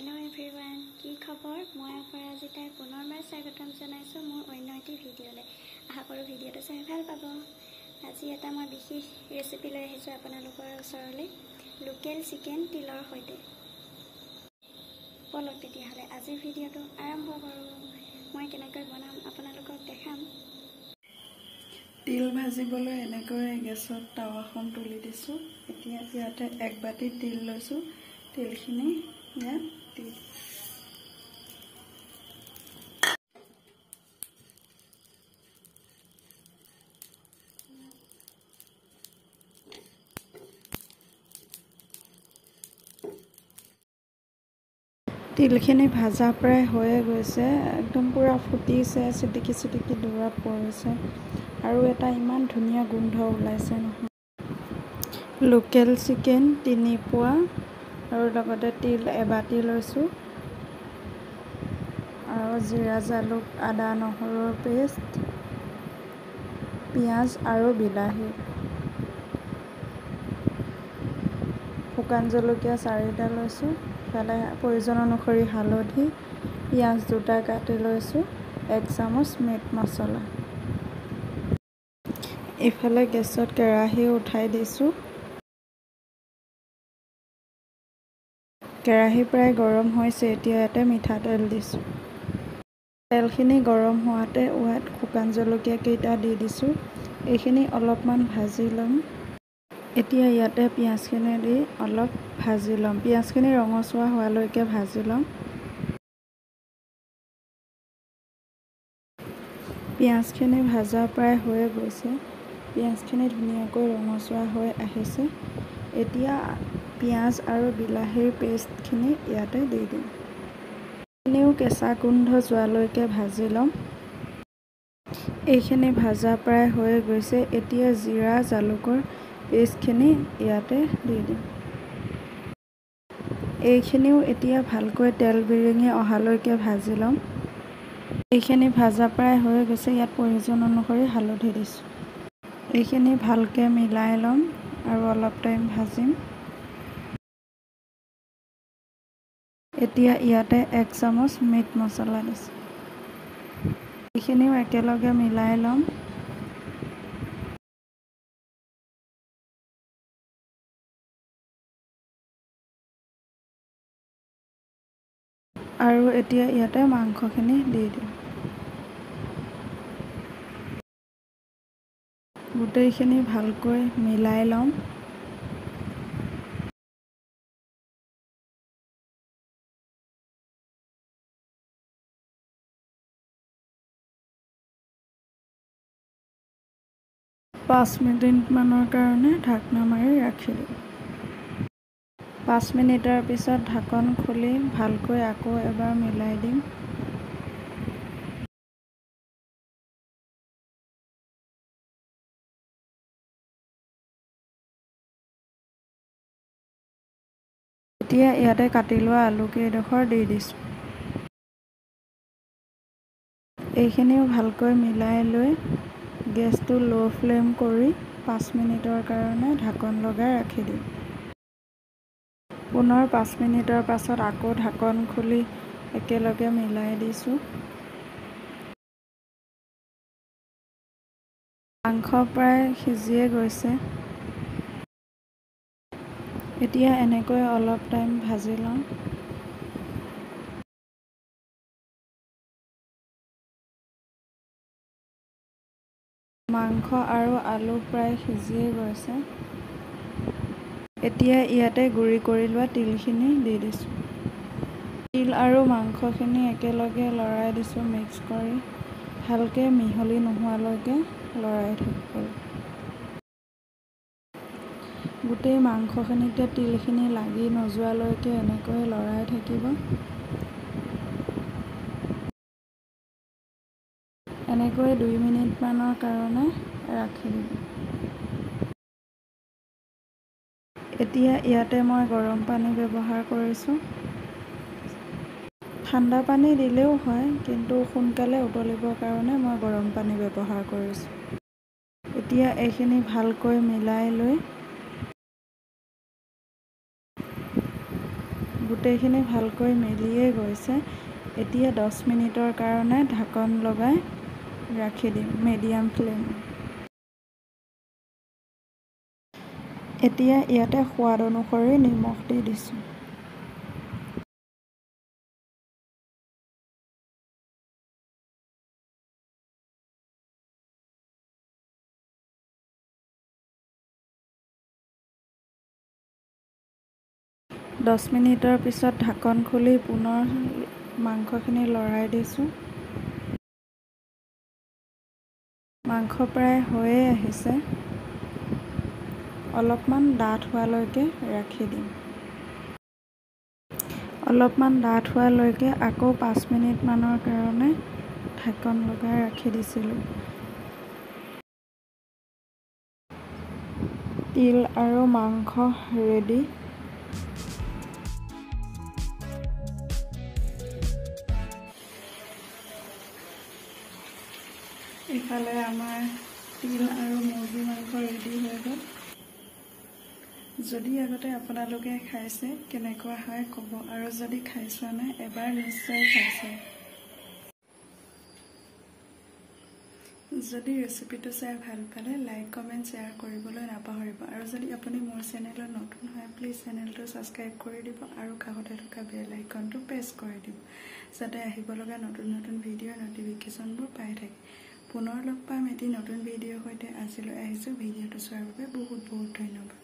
Hello' everyone, কি খবৰ? মই অপৰাজিতাই পুনৰবাৰ স্বাগতম জনাইছোঁ মোৰ অন্য এটি ভিডিঅ'লৈ। আশা কৰোঁ ভিডিঅ'টো চাই ভাল পাব। আজি এটা মই বিশেষ ৰেচিপি লৈ আহিছোঁ আপোনালোকৰ ওচৰলৈ, লোকেল চিকেন তিলৰ সৈতে। বলক তেতিয়াহ'লে আজিৰ ভিডিঅ'টো আৰম্ভ কৰোঁ। মই কেনেকৈ বনাম আপোনালোকক দেখাম। তিল ভাজিবলৈ এনেকৈ গেছত টাৱাখন তুলি দিছোঁ। এতিয়া ইয়াতে 1 বাটি তিল লৈছোঁ। তিলখিনি ইয়াত দি তিলখিনি ভাজা প্ৰায় হৈয়ে গৈছে, একদম পূৰা ফুটিছে, চিটিকি চিটিকি দূৰত পৰিছে আৰু এটা ইমান ধুনীয়া গোন্ধ ওলাইছে নহয়। লোকেল চিকেন 3 পোৱা আৰু লগতে তিল 1 বাটি লৈছোঁ আৰু জিৰা জালুক আদা নহৰুৰ পেষ্ট, পিঁয়াজ আৰু বিলাহী, শুকান জলকীয়া 4টা লৈছোঁ, ইফালে প্ৰয়োজন অনুসৰি হালধি, পিঁয়াজ 2টা কাটি লৈছোঁ, 1 চামুচ মিট মছলা। ইফালে গেছত কেৰাহী উঠাই দিছোঁ। কেৰাহী প্ৰায় গৰম হৈছে। এতিয়া ইয়াতে মিঠাতেল দিছোঁ। তেলখিনি গৰম হোৱাতে ইয়াত শুকান জলকীয়া কেইটা দি দিছোঁ। এইখিনি অলপমান ভাজি ল'ম। এতিয়া ইয়াতে পিঁয়াজখিনি দি অলপ ভাজি ল'ম। পিঁয়াজখিনি ৰঙচুৱা হোৱালৈকে ভাজি ল'ম। পিঁয়াজখিনি ভাজা প্ৰায় হৈয়ে গৈছে। পিঁয়াজখিনি ধুনীয়াকৈ ৰঙচুৱা হৈ আহিছে। এতিয়া পিঁয়াজ আৰু বিলাহীৰ পেষ্টখিনি ইয়াতে দি দিম। এইখিনিও কেঁচা গোন্ধ যোৱালৈকে ভাজি ল'ম। এইখিনি ভাজা প্ৰায় হৈ গৈছে। এতিয়া জিৰা জালুকৰ পেষ্টখিনি ইয়াতে দি দিম। এইখিনিও এতিয়া ভালকৈ তেল বিৰিঙি অহালৈকে ভাজি ল'ম। এইখিনি ভাজা প্ৰায় হৈ গৈছে। ইয়াত প্ৰয়োজন অনুসৰি হালধি দিছোঁ। এইখিনি ভালকৈ মিলাই ল'ম আৰু অলপ টাইম ভাজিম। এতিয়া ইয়াতে 1 চামুচ মিট মছলা দিছোঁ। এইখিনিও একেলগে মিলাই ল'ম। আৰু এতিয়া ইয়াতে মাংসখিনি দি দিম। গোটেইখিনি ভালকৈ মিলাই ল'ম। পাঁচ মিনিটমানৰ কাৰণে ঢাকনা মাৰি ৰাখি দিম। 5 মিনিটৰ পিছত ঢাকন খুলি ভালকৈ আকৌ এবাৰ মিলাই দিম। এতিয়া ইয়াতে কাটি লোৱা আলুকেইডোখৰ দি দিছোঁ। এইখিনিও ভালকৈ মিলাই লৈ গেছটো ল' ফ্লেম কৰি 5 মিনিটৰ কাৰণে ঢাকন লগাই ৰাখি দিম। পুনৰ 5 মিনিটৰ পাছত আকৌ ঢাকন খুলি একেলগে মিলাই দিছোঁ। মাংস প্ৰায় সিজিয়ে গৈছে। এতিয়া এনেকৈ অলপ টাইম ভাজি ল'ম। মাংস আৰু আলু প্ৰায় সিজিয়ে গৈছে। এতিয়া ইয়াতে গুড়ি কৰি লোৱা তিলখিনি দি দিছোঁ। তিল আৰু মাংসখিনি একেলগে লৰাই দিছোঁ মিক্স কৰি। ভালকৈ মিহলি নোহোৱালৈকে লৰাই থাকিব। গোটেই মাংসখিনিতে তিলখিনি লাগি নোযোৱালৈকে এনেকৈ লৰাই থাকিব। এনেকৈ 2 মিনিটমানৰ কাৰণে ৰাখি দিব। এতিয়া ইয়াতে মই গৰম পানী ব্যৱহাৰ কৰিছোঁ। ঠাণ্ডা পানী দিলেও হয়, কিন্তু সোনকালে উতলিবৰ কাৰণে মই গৰম পানী ব্যৱহাৰ কৰিছোঁ। এতিয়া এইখিনি ভালকৈ মিলাই লৈ গোটেইখিনি ভালকৈ মেলিয়ে গৈছে। এতিয়া 10 মিনিটৰ কাৰণে ঢাকন লগাই ৰাখি দিম মিডিয়াম ফ্লেম। এতিয়া ইয়াতে সোৱাদ অনুসৰি নিমখ দি দিছোঁ। দহ মিনিটৰ পিছত ঢাকন খুলি পুনৰ মাংসখিনি লৰাই দিছোঁ। মাংস প্ৰায় হৈয়ে আহিছে। অলপমান ডাঠ হোৱালৈকে ৰাখি দিম। অলপমান ডাঠ হোৱালৈকে আকৌ 5 মিনিটমানৰ কাৰণে ঢাকন লগাই ৰাখি দিছিলোঁ। তিল আৰু মাংস ৰেডি। ইফালে আমাৰ তিল আৰু মুৰ্গী মাংস ৰেডি হৈ গ'ল। যদি আগতে আপোনালোকে খাইছে কেনেকুৱা হয় ক'ব, আৰু যদি খাই চোৱা নাই এবাৰ নিশ্চয় খাইছে। যদি ৰেচিপিটো চাই ভাল পালে লাইক কমেণ্ট শ্বেয়াৰ কৰিবলৈ নাপাহৰিব। আৰু যদি আপুনি মোৰ চেনেলত নতুন হয় প্লিজ চেনেলটো ছাবস্ক্ৰাইব কৰি দিব আৰু কাষতে থকা বেল আইকনটো প্ৰেছ কৰি দিব, যাতে আহিব লগা নতুন নতুন ভিডিঅ'ৰ নটিফিকেশ্যনবোৰ পাই থাকে। পুনৰ লগ পাম এটি নতুন ভিডিঅ'ৰ সৈতে। আজিলৈ আহিছোঁ। ভিডিঅ'টো চোৱাৰ বাবে বহুত বহুত ধন্যবাদ।